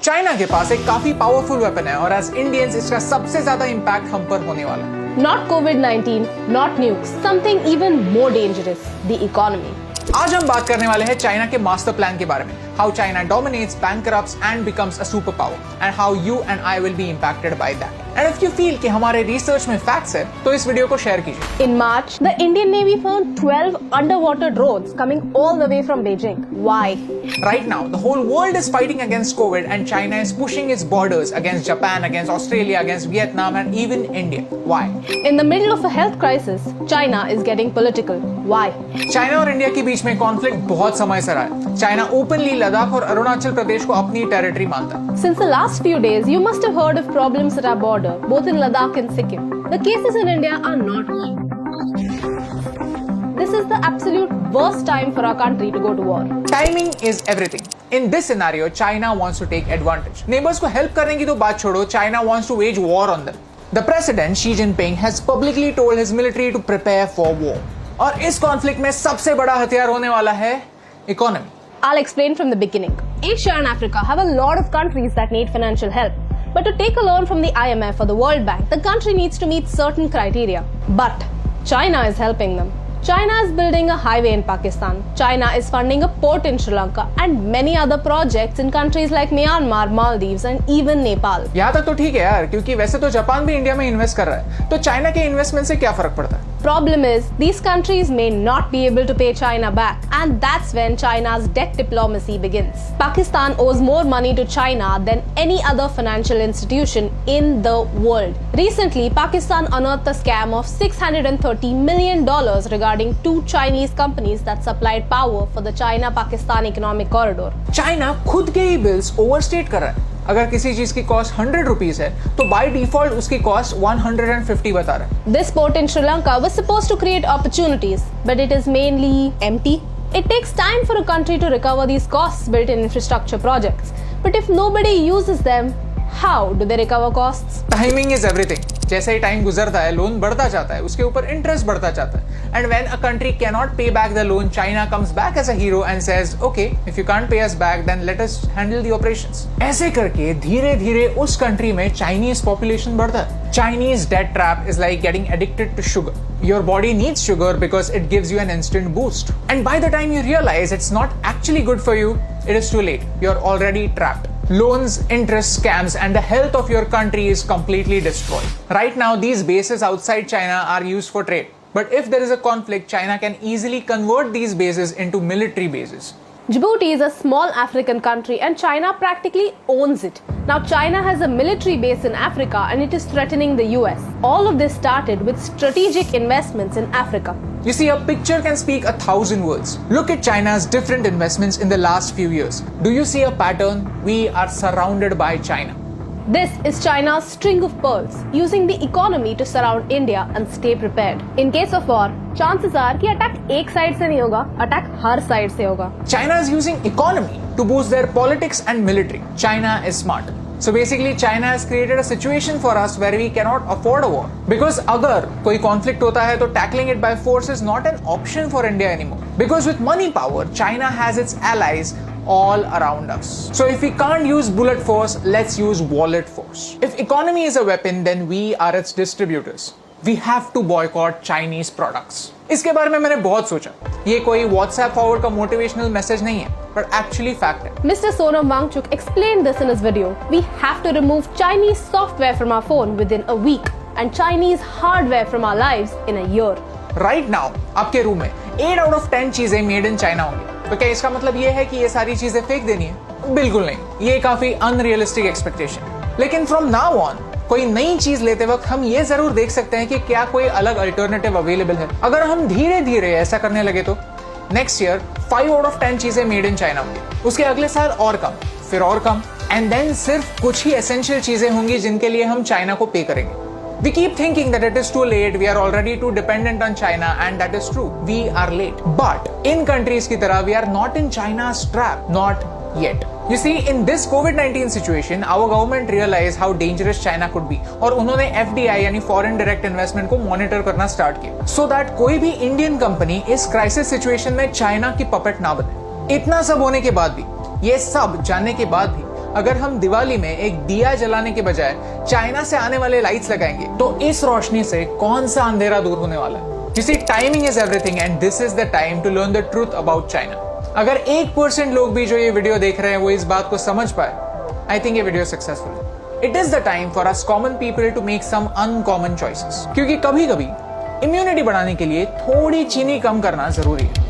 China के पास एक काफी पावरफुल वेपन है और एज इंडियंस इसका सबसे ज्यादा इम्पैक्ट हम पर होने वाला है। Not COVID-19, not nukes, something even more dangerous, the economy. आज हम बात करने वाले हैं चाइना के मास्टर प्लान के बारे में, how China dominates, bankrupts and becomes a superpower, and how you and I will be impacted by that. And if you feel कि हमारे रिसर्च में फैक्ट्स है, तो इस वीडियो को शेयर कीजिए। In March, the Indian Navy found 12 underwater drones coming all the way from Beijing. Why? Right now, the whole world is fighting against COVID, and China is pushing its borders against Japan, against Australia, against Vietnam, and even India. Why? In the middle of a health crisis, China is getting political. Why? China और India के बीच में conflict बहुत समय से रहा है। China openly Ladakh और अरुणाचल प्रदेश को अपनी टेरिटरी मानता है। Since the last few days, you must have heard of problems at our border, both in Ladakh and Sikkim. The cases in India are not. This is the absolute worst time for our country to go to war. Timing is everything. In this scenario, China wants to take advantage. Neighbors को help करने की तो बात छोड़ो, China wants to wage war on them. The president Xi Jinping has publicly told his military to prepare for war. और इस conflict में सबसे बड़ा हथियार होने वाला है economy. I'll explain from the beginning. Asia and Africa have a lot of countries that need financial help. But to take a loan from the IMF or the World Bank, the country needs to meet certain criteria. But China is helping them. China is building a highway in Pakistan. China is funding a port in Sri Lanka and many other projects in countries like Myanmar, Maldives and even Nepal. यहाँ तक तो ठीक है यार, क्योंकि वैसे तो Japan भी इंडिया में इन्वेस्ट कर रहा है, तो चाइना के इन्वेस्टमेंट से क्या फर्क पड़ता है? Problem is, these countries may not be able to pay China back, and that's when China's debt diplomacy begins. Pakistan owes more money to China than any other financial institution in the world. Recently, Pakistan unearthed a scam of $630 million regarding two Chinese companies that supplied power for the China-Pakistan economic corridor. China खुद के ही bills overstate कर रहा है। अगर किसी चीज की cost 100 rupees है, तो बाय डिफॉल्ट उसकी कॉस्ट 150 बता रहा है। This port in Sri Lanka was supposed to create opportunities, but it is mainly empty. It takes time for a country to recover these costs built in infrastructure projects. But if nobody uses them, how do they recover costs? Timing is everything. जैसे ही time गुजरता है, loan बढ़ता जाता है, उसके ऊपर interest बढ़ता जाता है। And when a country cannot pay back the loan, China comes back as a hero and says, "Okay, if you can't pay us back, then let us handle the operations." ऐसे करके धीरे-धीरे उस country में Chinese population बढ़ता है। Chinese debt trap is like getting addicted to sugar. Your body needs sugar because it gives you an instant boost. And by the time you realize it's not actually good for you, it is too late. You're already trapped. Loans, interest, scams, and the health of your country is completely destroyed. Right now, these bases outside China are used for trade. But if there is a conflict, China can easily convert these bases into military bases. Djibouti is a small African country and China practically owns it. Now China has a military base in Africa and it is threatening the US. All of this started with strategic investments in Africa. You see, a picture can speak 1,000 words. Look at China's different investments in the last few years. Do you see a pattern? We are surrounded by China. This is China's string of pearls, using the economy to surround India and stay prepared. In case of war, chances are कि attack एक side से नहीं होगा, attack हर side से होगा. China is using economy to boost their politics and military. China is smart. So basically, China has created a situation for us where we cannot afford a war. Because अगर कोई conflict होता है, तो tackling it by force is not an option for India anymore. Because with money power, China has its allies all around us. So if we can't use bullet force, let's use wallet force. If economy is a weapon, then we are its distributors. We have to boycott Chinese products. इसके बारे में मैंने बहुत सोचा। ये कोई WhatsApp forward का motivational message नहीं है, but actually fact है। Mr. Sonam Wangchuk explained this in his video. We have to remove Chinese software from our phone within a week and Chinese hardware from our lives in a year. Right now, आपके room में 8 out of 10 चीजें made in China होंगी। तो क्या इसका मतलब ये है कि ये सारी चीजें फेंक देनी है? बिल्कुल नहीं। ये काफी अनरियलिस्टिक एक्सपेक्टेशन। लेकिन फ्रॉम नाउ ऑन कोई नई चीज लेते वक्त हम ये जरूर देख सकते हैं कि क्या कोई अलग अल्टरनेटिव अवेलेबल है। अगर हम धीरे धीरे ऐसा करने लगे तो नेक्स्ट ईयर 5 out of 10 चीजें मेड इन चाइना होंगी, उसके अगले साल और कम, फिर और कम, एंड देन सिर्फ कुछ ही एसेंशियल चीजें होंगी जिनके लिए हम चाइना को पे करेंगे। We keep thinking that it is too late, we are already too dependent on China, and that is true. We are late. But in countries की तरह, we are not in China's trap. Not yet. You see, in this COVID-19 situation, our government realized how dangerous China could be, और उन्होंने FDI यानी Foreign Direct Investment को monitor करना start किया, so that कोई भी Indian company इस crisis situation में China की puppet ना बने। इतना सब होने के बाद भी, ये सब जानने के बाद भी, अगर हम दिवाली में एक दिया जलाने के बजाय चाइना से आने वाले लाइट्स लगाएंगे तो इस रोशनी से कौन सा अंधेरा दूर होने वाला है? You see, timing is everything and this is the time to learn the truth about China. अगर 1% लोग भी जो ये वीडियो देख रहे हैं वो इस बात को समझ पाए, I think ये वीडियो सक्सेसफुल है। It is the time for us common people to make some uncommon choices. क्योंकि कभी-कभी इम्यूनिटी बढ़ाने के लिए थोड़ी चीनी कम करना जरूरी है।